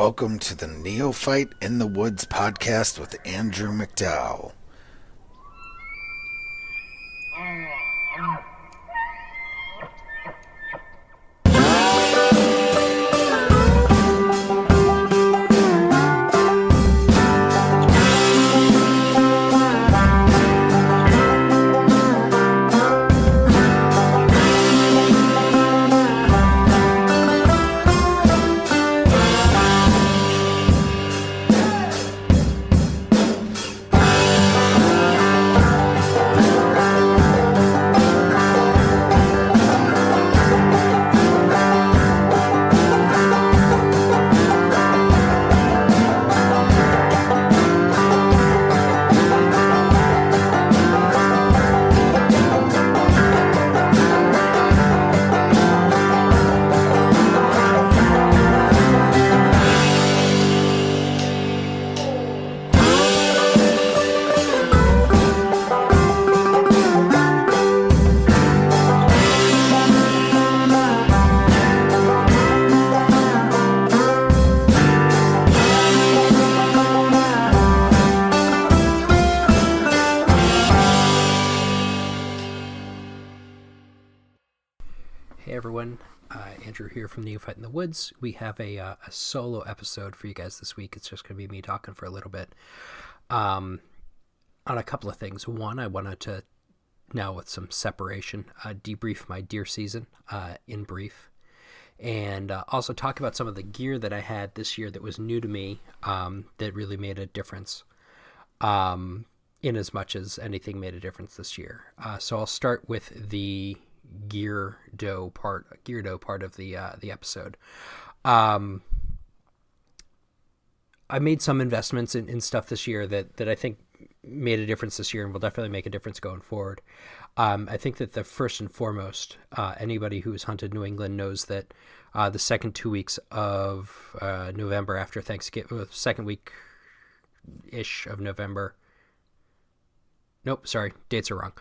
Welcome to the Neophyte in the Woods podcast with Andrew McDowell. Hey everyone, Andrew here from Neophyte in the Woods. We have a solo episode for you guys this week. It's just going to be me talking for a little bit on a couple of things. One, I wanted to, now with some separation, debrief my deer season in brief, and also talk about some of the gear that I had this year that was new to me that really made a difference, in as much as anything made a difference this year. So I'll start with the Geardo part of the episode. I made some investments in stuff this year that I think made a difference this year and will definitely make a difference going forward. I think that the first and foremost, anybody who's hunted New England knows that the second 2 weeks of November after Thanksgiving, second week-ish of November. Nope, sorry, dates are wrong.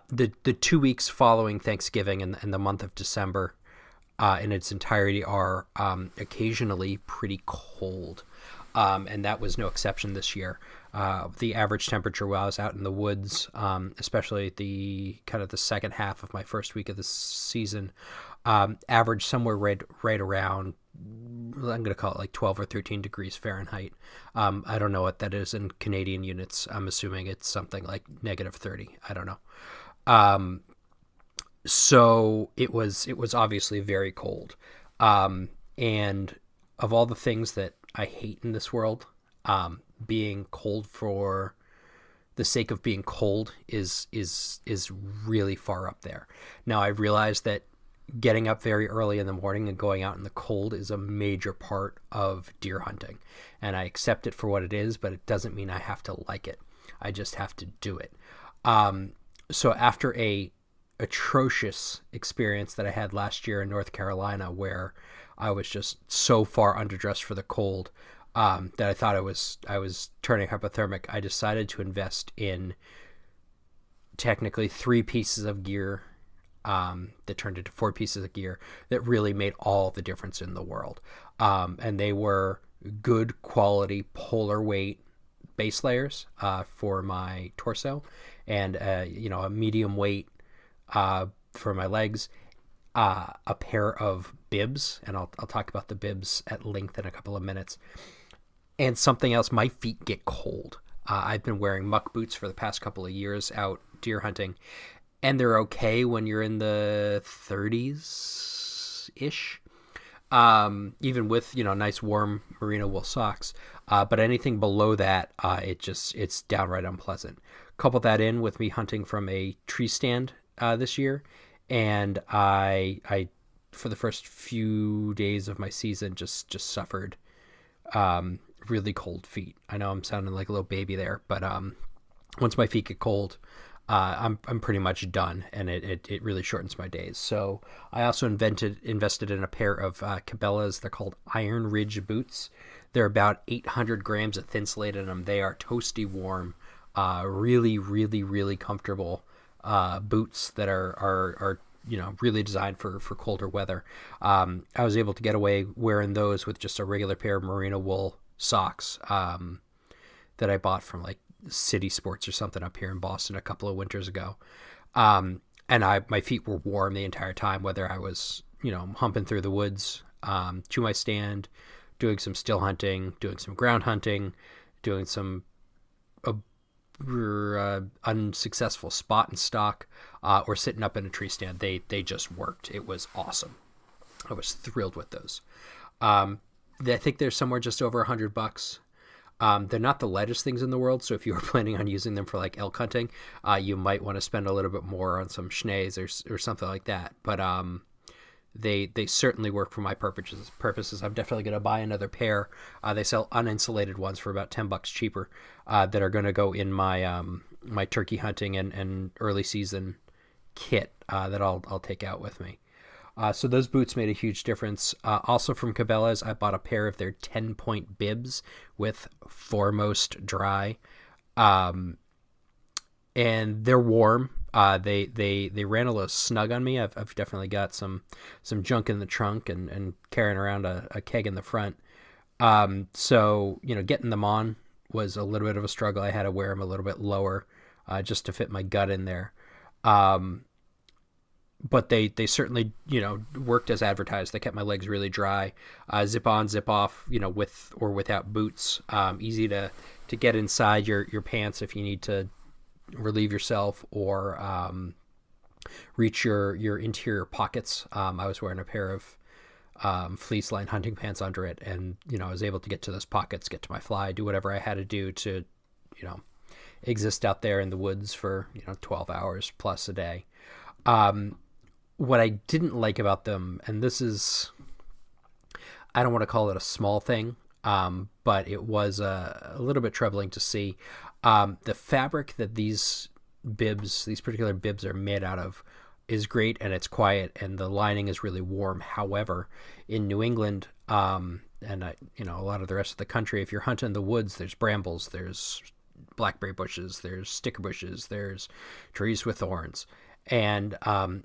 The 2 weeks following Thanksgiving and the month of December in its entirety are occasionally pretty cold. And that was no exception this year. The average temperature while I was out in the woods, especially the second half of my first week of the season, averaged somewhere right around, I'm going to call it like 12 or 13 degrees Fahrenheit. I don't know what that is in Canadian units. I'm assuming it's something like negative 30. I don't know. So it was obviously very cold. And of all the things that I hate in this world, being cold for the sake of being cold is really far up there. Now I realize that getting up very early in the morning and going out in the cold is a major part of deer hunting, and I accept it for what it is, but it doesn't mean I have to like it. I just have to do it. So after a atrocious experience that I had last year in North Carolina, where I was just so far underdressed for the cold that I thought I was turning hypothermic, I decided to invest in technically 3 pieces of gear that turned into 4 pieces of gear that really made all the difference in the world. And they were good quality polar weight base layers for my torso, and a medium weight for my legs, a pair of bibs, and I'll talk about the bibs at length in a couple of minutes, and something else. My feet get cold. I've been wearing muck boots for the past couple of years out deer hunting, and they're okay when you're in the 30s-ish, even with, nice warm merino wool socks. But anything below that, it's downright unpleasant. Couple that in with me hunting from a tree stand this year, and I for the first few days of my season just suffered really cold feet. I know I'm sounding like a little baby there, but once my feet get cold, I'm pretty much done, and it really shortens my days. So I also invested in a pair of Cabela's. They're called Iron Ridge boots. They're about 800 grams of thinsulate in them. They are toasty warm, really, really, really comfortable boots that are really designed for colder weather. I was able to get away wearing those with just a regular pair of merino wool socks that I bought from like City Sports or something up here in Boston a couple of winters ago. And my feet were warm the entire time, whether I was, humping through the woods to my stand, doing some still hunting, doing some ground hunting, doing some unsuccessful spot and stalk, or sitting up in a tree stand. They just worked. It was awesome. I was thrilled with those. I think they're somewhere just over $100. They're not the lightest things in the world, so if you were planning on using them for like elk hunting, you might want to spend a little bit more on some schnees or something like that. But they certainly work for my purposes. I'm definitely going to buy another pair. They sell uninsulated ones for about $10 cheaper that are going to go in my my turkey hunting and early season kit that I'll take out with me. So those boots made a huge difference. Also from Cabela's, I bought a pair of their 10-point bibs with foremost dry. And they're warm. They ran a little snug on me. I've definitely got some junk in the trunk and carrying around a keg in the front. So, getting them on was a little bit of a struggle. I had to wear them a little bit lower just to fit my gut in there. But they certainly, worked as advertised. They kept my legs really dry. Zip on, zip off, with or without boots. Easy to get inside your pants if you need to relieve yourself or reach your interior pockets. I was wearing a pair of fleece lined hunting pants under it, and I was able to get to those pockets, get to my fly, do whatever I had to do to exist out there in the woods for 12 hours plus a day. What I didn't like about them, and this is, I don't want to call it a small thing, but it was a little bit troubling to see. The fabric that these particular bibs are made out of is great, and it's quiet, and the lining is really warm. However, in New England, and a lot of the rest of the country, if you're hunting in the woods, there's brambles, there's blackberry bushes, there's sticker bushes, there's trees with thorns. And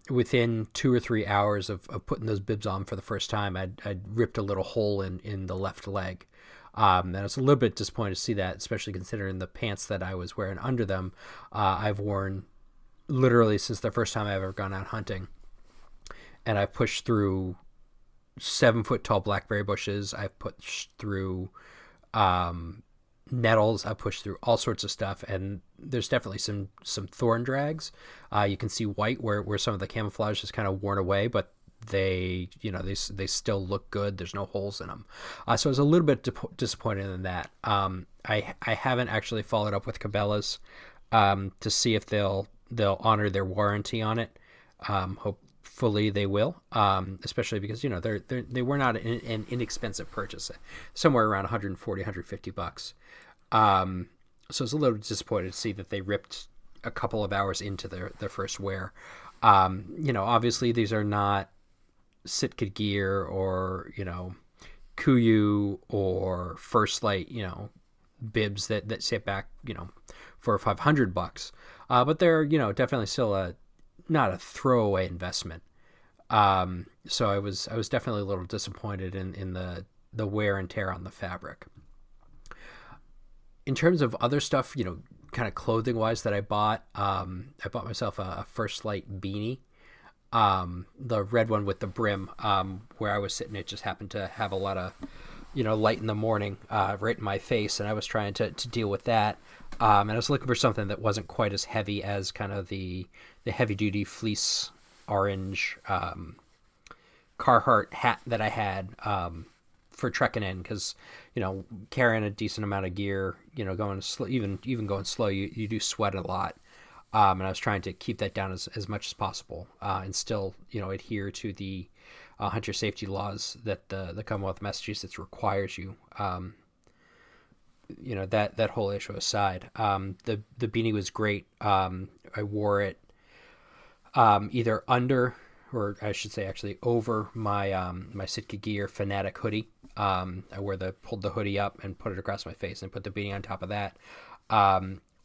within 2 or 3 hours of putting those bibs on for the first time, I'd ripped a little hole in the left leg. And I was a little bit disappointed to see that, especially considering the pants that I was wearing under them. I've worn literally since the first time I've ever gone out hunting. And I've pushed through 7-foot tall blackberry bushes. I've pushed through nettles. I've pushed through all sorts of stuff. And there's definitely some thorn drags. You can see white where some of the camouflage is kind of worn away, but they still look good. There's no holes in them. So I was a little bit disappointed in that. I haven't actually followed up with Cabela's to see if they'll honor their warranty on it. Hopefully they will, especially because they were not an inexpensive purchase, somewhere around $140, $150. So I was a little disappointed to see that they ripped a couple of hours into their first wear. Obviously these are not Sitka gear or Kuiu or First Light bibs that sit back for $500, but they're definitely still not a throwaway investment. So I was definitely a little disappointed in the wear and tear on the fabric. In terms of other stuff, kind of clothing wise that I bought myself a First Light beanie. The red one with the brim, where I was sitting, it just happened to have a lot of, light in the morning, right in my face. And I was trying to deal with that. And I was looking for something that wasn't quite as heavy as kind of the heavy duty fleece orange, Carhartt hat that I had, for trekking in. 'Cause, carrying a decent amount of gear, going slow, even going slow, you do sweat a lot. And I was trying to keep that down as much as possible, and still, adhere to the hunter safety laws that the Commonwealth of Massachusetts requires you. That whole issue aside, the beanie was great. I wore it either under, or I should say actually over my my Sitka Gear Fanatic hoodie. I pulled the hoodie up and put it across my face and put the beanie on top of that.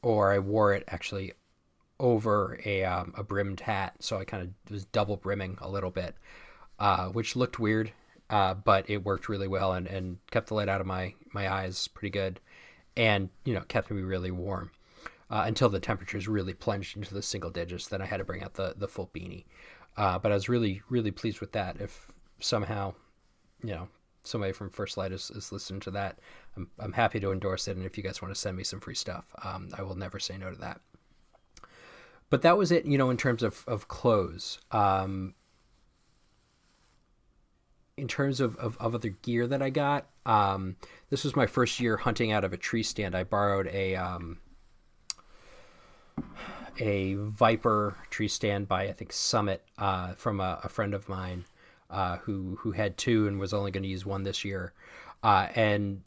Or I wore it actually over a brimmed hat, so I kind of was double brimming a little bit, which looked weird, but it worked really well and kept the light out of my eyes pretty good, and kept me really warm until the temperatures really plunged into the single digits. Then I had to bring out the full beanie, but I was really pleased with that. If somehow somebody from First Light is listening to that, I'm happy to endorse it, and if you guys want to send me some free stuff, I will never say no to that. But that was it, in terms of clothes. In terms of other gear that I got, this was my first year hunting out of a tree stand. I borrowed a Viper tree stand by, I think, Summit, from a friend of mine who had two and was only going to use one this year. And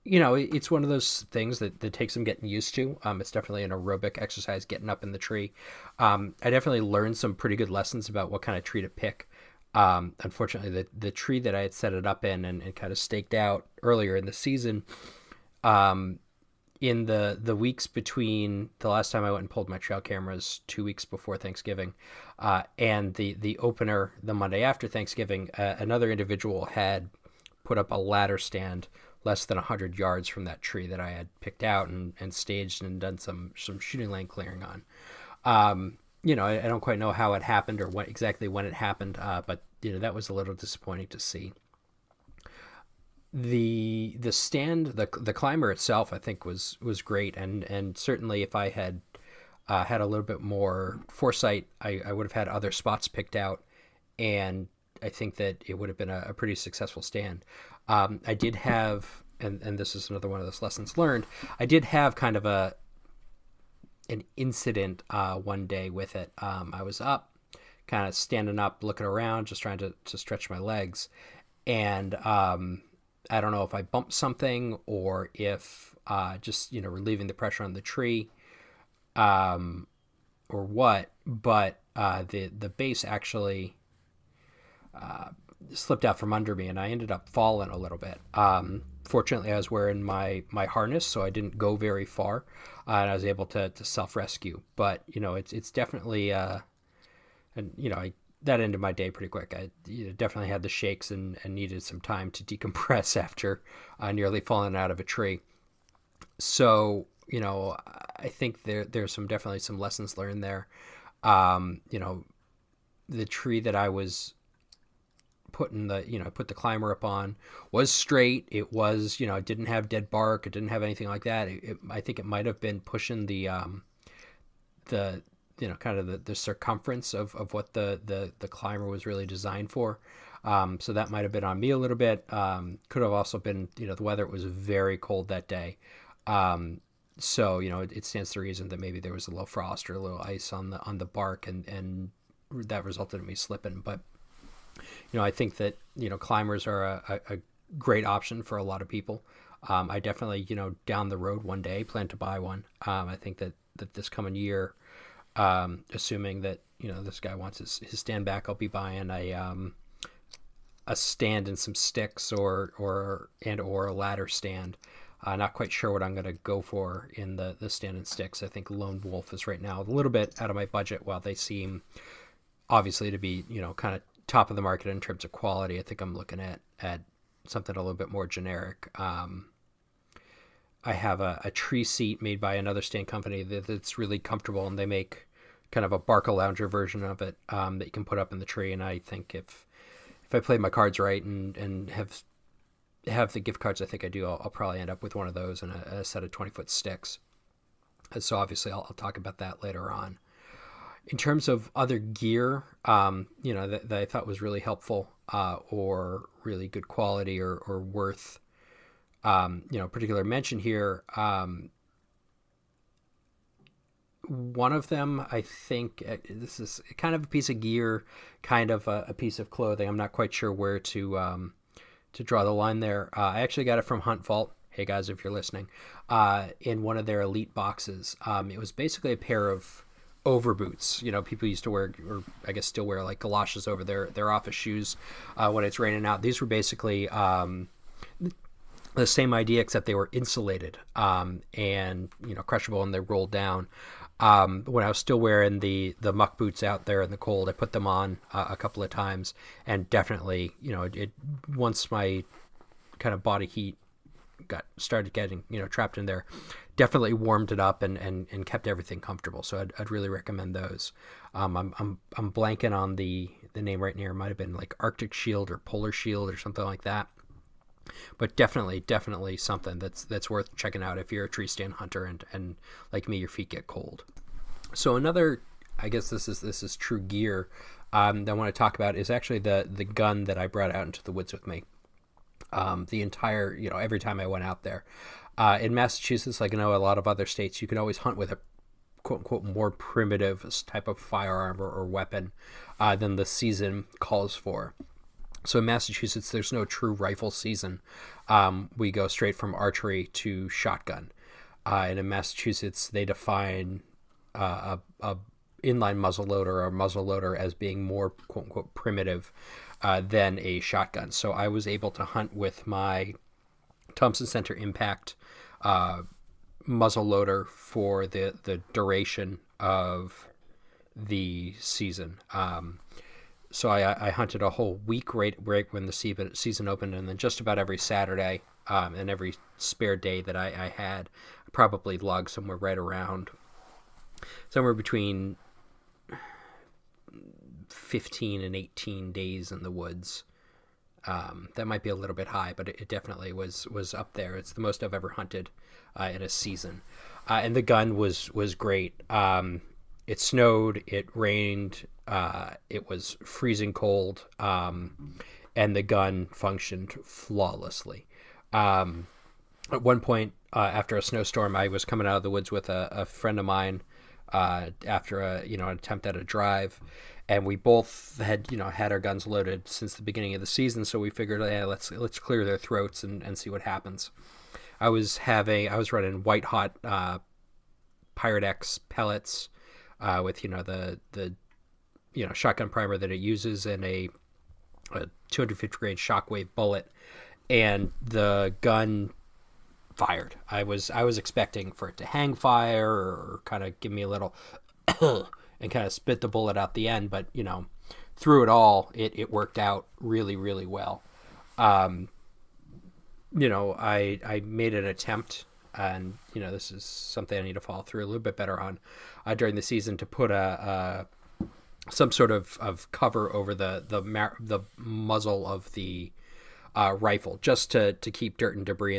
it's one of those things that takes some getting used to. It's definitely an aerobic exercise, getting up in the tree. I definitely learned some pretty good lessons about what kind of tree to pick. Unfortunately, the tree that I had set it up in and kind of staked out earlier in the season, in the weeks between the last time I went and pulled my trail cameras 2 weeks before Thanksgiving, and the opener the Monday after Thanksgiving, another individual had put up a ladder stand less than 100 yards from that tree that I had picked out and staged and done some shooting lane clearing on. I don't quite know how it happened or what exactly when it happened, but that was a little disappointing to see. The stand, the climber itself, I think was great, and certainly if I had had a little bit more foresight, I would have had other spots picked out, and I think that it would have been a pretty successful stand. I did have, and this is another one of those lessons learned, I did have kind of an incident one day with it. I was up, kind of standing up, looking around, just trying to stretch my legs, and I don't know if I bumped something or if just relieving the pressure on the tree, or what, but the base actually slipped out from under me, and I ended up falling a little bit. Fortunately, I was wearing my harness, so I didn't go very far, and I was able to self-rescue. But it's definitely that ended my day pretty quick. I definitely had the shakes and needed some time to decompress after nearly falling out of a tree. So I think there's definitely some lessons learned there. The tree that I was put the climber up on was straight. It was, it didn't have dead bark. It didn't have anything like that. I think it might have been pushing the kind of the circumference of what the climber was really designed for. So that might have been on me a little bit. Could have also been, the weather was very cold that day. So, it stands to reason that maybe there was a little frost or a little ice on the bark, and that resulted in me slipping. But I think that climbers are a great option for a lot of people. I definitely down the road one day plan to buy one. I think that this coming year, assuming that this guy wants his stand back, I'll be buying a stand and some sticks or a ladder stand. Not quite sure what I'm going to go for in the stand and sticks. I think Lone Wolf is right now a little bit out of my budget, while they seem obviously to be kind of top of the market in terms of quality. I think I'm looking at something a little bit more generic. I have a tree seat made by another stand company that's really comfortable, and they make kind of a Barca Lounger version of it that you can put up in the tree. And I think if I play my cards right and have the gift cards I think I do, I'll probably end up with one of those and a set of 20-foot sticks. So obviously I'll talk about that later on. In terms of other gear, that I thought was really helpful or really good quality or worth particular mention here. One of them, I think, this is kind of a piece of gear, kind of a piece of clothing. I'm not quite sure where to draw the line there. I actually got it from Hunt Vault. Hey guys, if you're listening, in one of their elite boxes. It was basically a pair of over boots. People used to wear, or I guess still wear, like galoshes over their office shoes when it's raining out. These were basically the same idea, except they were insulated, and crushable, and they rolled down. When I was still wearing the muck boots out there in the cold, I put them on a couple of times, and definitely, it once my kind of body heat started getting trapped in there, definitely warmed it up and kept everything comfortable. So I'd really recommend those. I'm blanking on the name right near. It might have been like Arctic Shield or Polar Shield or something like that. But definitely something that's worth checking out if you're a tree stand hunter and like me, your feet get cold. So another, I guess this is true gear that I want to talk about is actually the gun that I brought out into the woods with me. The entire, every time I went out there. In Massachusetts, like I know a lot of other states, you can always hunt with a quote unquote more primitive type of firearm or weapon than the season calls for. So in Massachusetts, there's no true rifle season. We go straight from archery to shotgun. And in Massachusetts, they define a inline muzzleloader or muzzleloader as being more quote unquote primitive than a shotgun. So I was able to hunt with my Thompson Center Impact muzzleloader for the duration of the season. So I hunted a whole week right when the season opened, and then just about every Saturday and every spare day that I had, I probably logged somewhere between 15 and 18 days in the woods. That might be a little bit high, but it definitely was up there. It's the most I've ever hunted in a season. And the gun was great. It snowed, it rained, it was freezing cold, and the gun functioned flawlessly. At one point, after a snowstorm, I was coming out of the woods with a friend of mine after an attempt at a drive, and we both had our guns loaded since the beginning of the season. So we figured, let's clear their throats and see what happens. I was running white hot Pirate X pellets with the shotgun primer that it uses and a 250 grain shockwave bullet, and the gun fired. I was expecting for it to hang fire or kind of give me a little and kind of spit the bullet out the end, but through it all, it worked out really, really well. I made an attempt, and this is something I need to follow through a little bit better on during the season, to put some sort of cover over the muzzle of the rifle, just to keep dirt and debris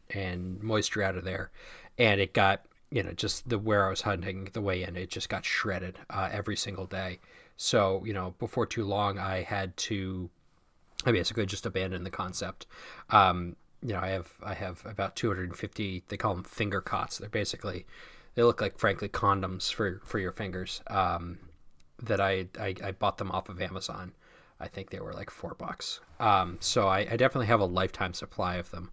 and moisture out of there. And it got just where I was hunting the way in, it just got shredded every single day. So before too long, I basically just abandoned the concept. I have about 250. They call them finger cots. They look like, frankly, condoms for your fingers. That I bought them off of Amazon. I think they were like $4. So I definitely have a lifetime supply of them.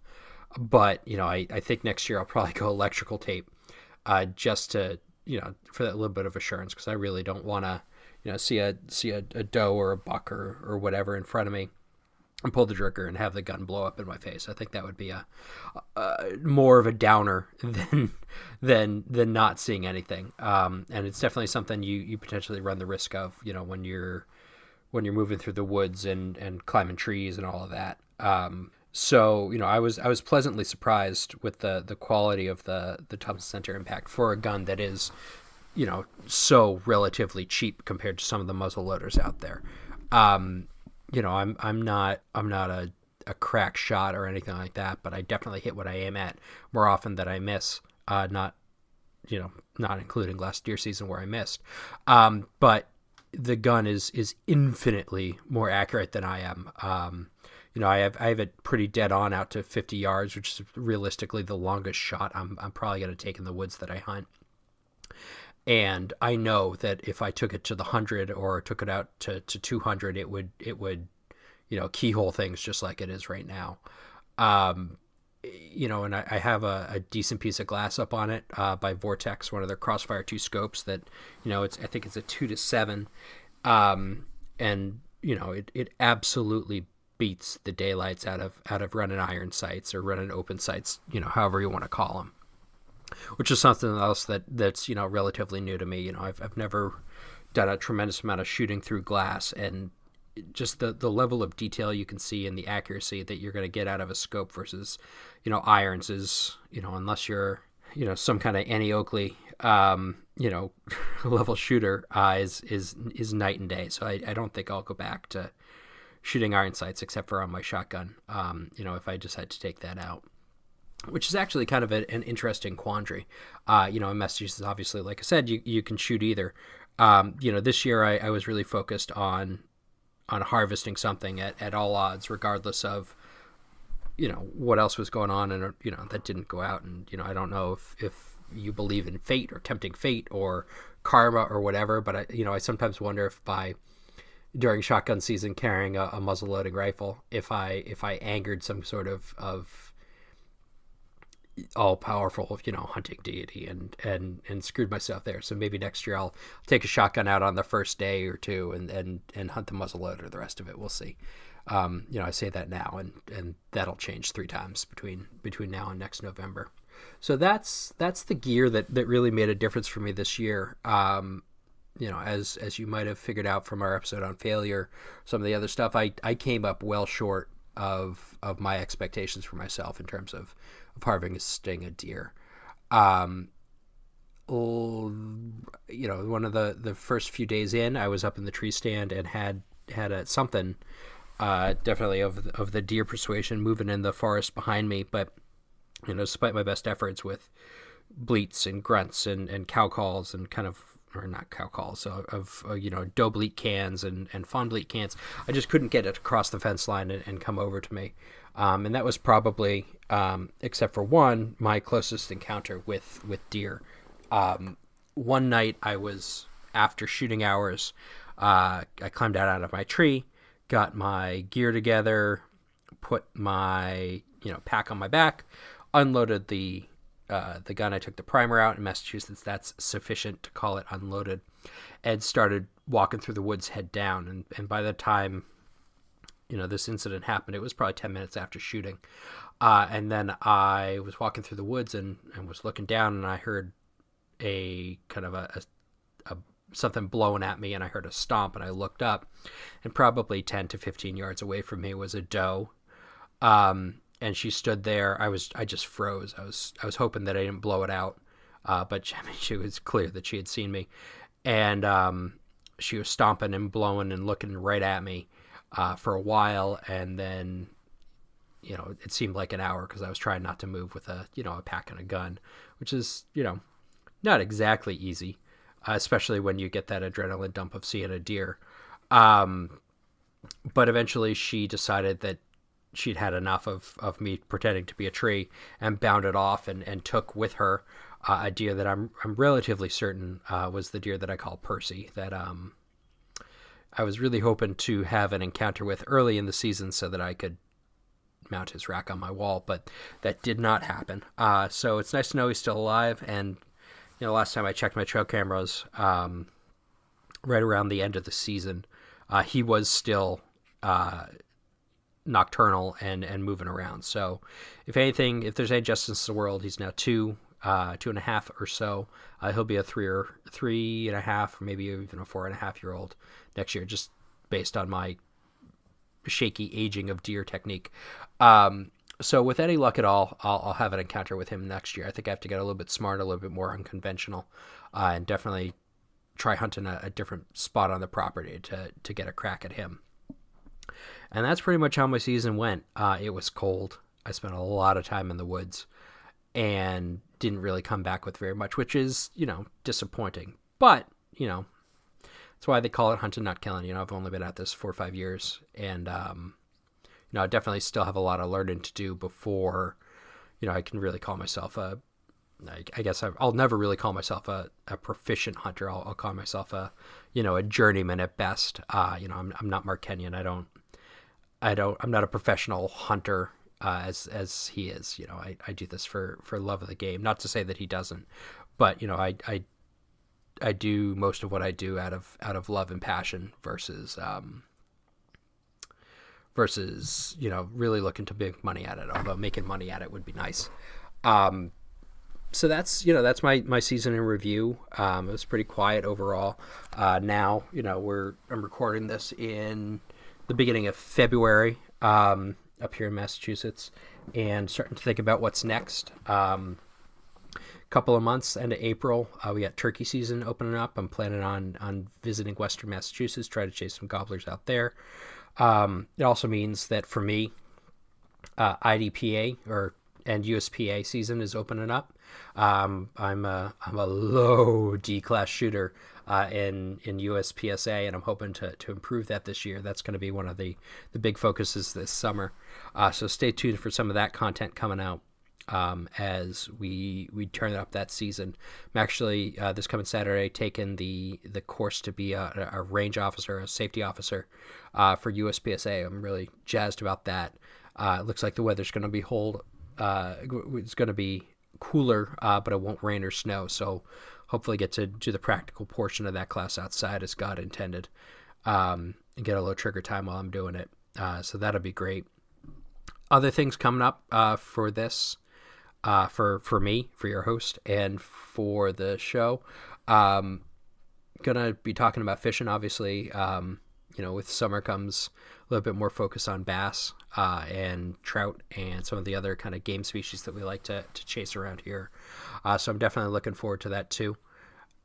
But I think next year I'll probably go electrical tape, just to for that little bit of assurance, because I really don't want to see a doe or a buck or whatever in front of me and pull the trigger and have the gun blow up in my face. I think that would be a more of a downer than not seeing anything. And it's definitely something you potentially run the risk of, when you're moving through the woods and climbing trees and all of that. So I was pleasantly surprised with the quality of the Thompson Center Impact for a gun that is, so relatively cheap compared to some of the muzzle loaders out there. I'm not a crack shot or anything like that, but I definitely hit what I aim at more often than I miss. Not including last deer season where I missed. But the gun is infinitely more accurate than I am. I have it pretty dead on out to 50 yards, which is realistically the longest shot I'm probably going to take in the woods that I hunt. And I know that if I took it to the 100 or took it out to 200, it would keyhole things just like it is right now. And I have a decent piece of glass up on it by Vortex, one of their Crossfire 2 scopes that, I think it's a 2-7. And, it absolutely beats the daylights out of running iron sights or running open sights, however you want to call them, which is something else that's relatively new to me. I've never done a tremendous amount of shooting through glass, and just the level of detail you can see and the accuracy that you're going to get out of a scope versus irons is, unless you're some kind of Annie Oakley level shooter, is night and day. So I don't think I'll go back to shooting iron sights except for on my shotgun, if I decide to take that out, which is actually kind of an interesting quandary. In Massachusetts, obviously, like I said, you can shoot either. This year I was really focused on harvesting something at all odds, regardless of what else was going on, and that didn't go out. And I don't know if you believe in fate or tempting fate or karma or whatever, but I sometimes wonder if during shotgun season carrying a muzzle loading rifle, if I angered some sort of all powerful hunting deity and screwed myself there. So maybe next year I'll take a shotgun out on the first day or two and hunt the muzzleloader the rest of it. We'll see. I say that now, and that'll change 3 times between now and next November. So that's the gear that really made a difference for me this year. As you might have figured out from our episode on failure, some of the other stuff, I came up well short of my expectations for myself in terms of harvesting a deer. One of the first few days in, I was up in the tree stand and had something definitely of the deer persuasion moving in the forest behind me, but despite my best efforts with bleats and grunts and cow calls and or not cow calls, of doe bleat cans and fawn bleat cans, I just couldn't get it across the fence line and come over to me. And that was probably, except for one, my closest encounter with deer. One night I was, after shooting hours, I climbed out of my tree, got my gear together, put my pack on my back, unloaded the gun. I took the primer out. In Massachusetts, that's sufficient to call it unloaded, and started walking through the woods head down. And by the time this incident happened, it was probably 10 minutes after shooting. And then I was walking through the woods and was looking down, and I heard a kind of a something blowing at me, and I heard a stomp, and I looked up, and probably 10 to 15 yards away from me was a doe. And she stood there. I just froze. I was hoping that I didn't blow it out. But she was clear that she had seen me, and she was stomping and blowing and looking right at me for a while. And then, it seemed like an hour, because I was trying not to move with a pack and a gun, which is, not exactly easy, especially when you get that adrenaline dump of seeing a deer. But eventually she decided that she'd had enough of me pretending to be a tree, and bounded off and took with her a deer that I'm relatively certain was the deer that I call Percy, that I was really hoping to have an encounter with early in the season so that I could mount his rack on my wall, but that did not happen. So it's nice to know he's still alive. And last time I checked my trail cameras, right around the end of the season, he was still nocturnal and moving around. So if there's any justice in the world, he's now 2.5 or so. He'll be a 3.5, or maybe even a 4.5-year-old next year, just based on my shaky aging of deer technique. So with any luck at all, I'll have an encounter with him next year. I think I have to get a little bit smarter, a little bit more unconventional, and definitely try hunting a different spot on the property to get a crack at him. And that's pretty much how my season went. It was cold. I spent a lot of time in the woods and didn't really come back with very much, which is, disappointing. But, that's why they call it hunting, not killing. I've only been at this 4 or 5 years, and, I definitely still have a lot of learning to do before, I can really call myself I guess I'll never really call myself a proficient hunter. I'll call myself a journeyman at best. I'm not Mark Kenyon. I'm not a professional hunter as he is. I do this for love of the game. Not to say that he doesn't, but I do most of what I do out of love and passion versus versus, really looking to make money at it, although making money at it would be nice. So that's my season in review. It was pretty quiet overall. Now, I'm recording this in the beginning of February, up here in Massachusetts, and starting to think about what's next. Couple of months into April, we got turkey season opening up. I'm planning on visiting Western Massachusetts, try to chase some gobblers out there. It also means that for me, IDPA and USPA season is opening up. I'm a low D class shooter in USPSA, and I'm hoping to improve that this year. That's going to be one of the big focuses this summer. So stay tuned for some of that content coming out as we turn up that season. I'm actually this coming Saturday taking the course to be a range officer, a safety officer for USPSA. I'm really jazzed about that. It looks like the weather's going to be it's going to be cooler, but it won't rain or snow. So hopefully get to do the practical portion of that class outside as God intended, and get a little trigger time while I'm doing it. So that'll be great. Other things coming up for this, for me, for your host, and for the show. Gonna be talking about fishing, obviously. With summer comes a little bit more focus on bass and trout and some of the other kind of game species that we like to chase around here. So I'm definitely looking forward to that too.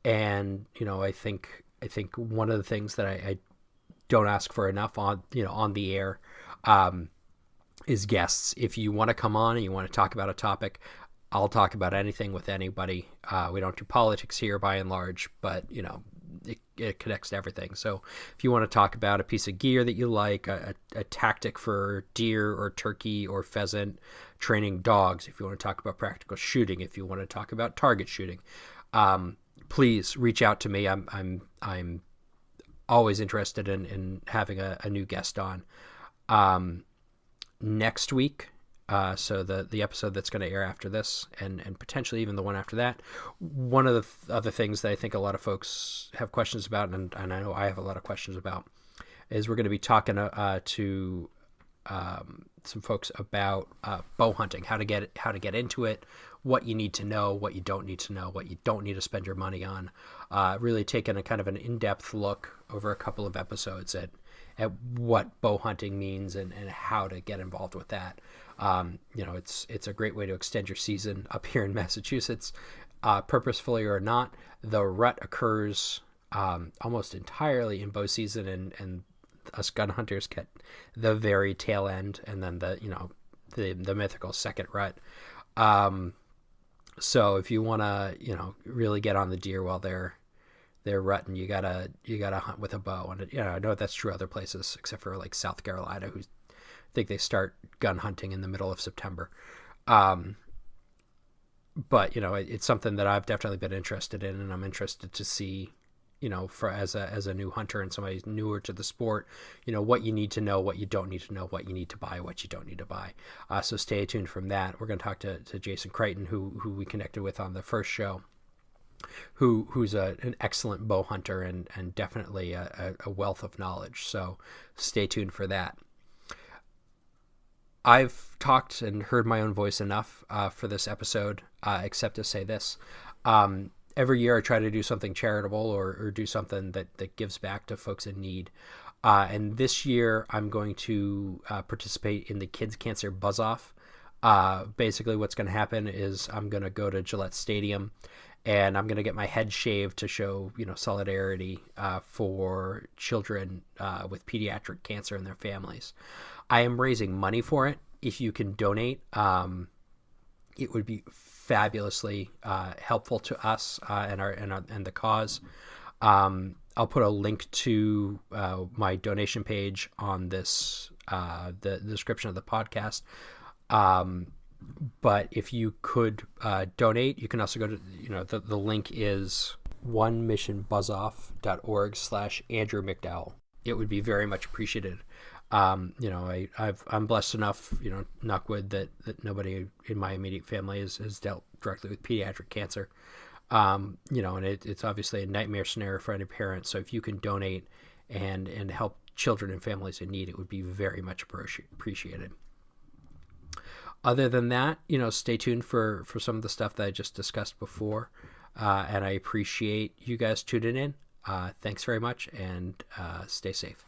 And I think one of the things that I don't ask for enough on the air is guests. If you want to come on and you want to talk about a topic, I'll talk about anything with anybody. We don't do politics here by and large, but it connects to everything. So if you want to talk about a piece of gear that you like, a tactic for deer or turkey or pheasant, training dogs, if you want to talk about practical shooting, if you want to talk about target shooting, please reach out to me. I'm always interested in having a new guest on. Next week, so the episode that's going to air after this, and potentially even the one after that, one of the other things that I think a lot of folks have questions about, and I know I have a lot of questions about, is we're going to be talking to some folks about bow hunting, how to get into it, what you need to know, what you don't need to know, what you don't need to spend your money on. Really taking a kind of an in-depth look over a couple of episodes at what bow hunting means and how to get involved with that. It's a great way to extend your season up here in Massachusetts, purposefully or not. The rut occurs almost entirely in bow season, and us gun hunters get the very tail end, and then the mythical second rut. So if you want to really get on the deer while they're rutting, you gotta hunt with a bow. And I know that's true other places except for like South Carolina, who think they start gun hunting in the middle of September. But it's something that I've definitely been interested in, and I'm interested to see, for as a new hunter and somebody newer to the sport, what you need to know, what you don't need to know, what you need to buy, what you don't need to buy. So stay tuned from that. We're going to talk to Jason Creighton, who we connected with on the first show, who's an excellent bow hunter and definitely a wealth of knowledge. So stay tuned for that. I've talked and heard my own voice enough for this episode, except to say this. Every year I try to do something charitable or do something that gives back to folks in need. And this year I'm going to participate in the Kids Cancer Buzz-Off. Basically what's going to happen is I'm going to go to Gillette Stadium, and I'm going to get my head shaved to show, solidarity for children with pediatric cancer and their families. I am raising money for it. If you can donate, it would be fabulously helpful to us and the cause. I'll put a link to my donation page on this the description of the podcast. But if you could donate, you can also go to the link is onemissionbuzzoff.org/Andrew McDowell. It would be very much appreciated. I'm blessed enough, knock wood, that nobody in my immediate family has dealt directly with pediatric cancer. And it's obviously a nightmare scenario for any parent. So if you can donate and help children and families in need, it would be very much appreciated. Other than that, stay tuned for some of the stuff that I just discussed before. And I appreciate you guys tuning in. Thanks very much, and stay safe.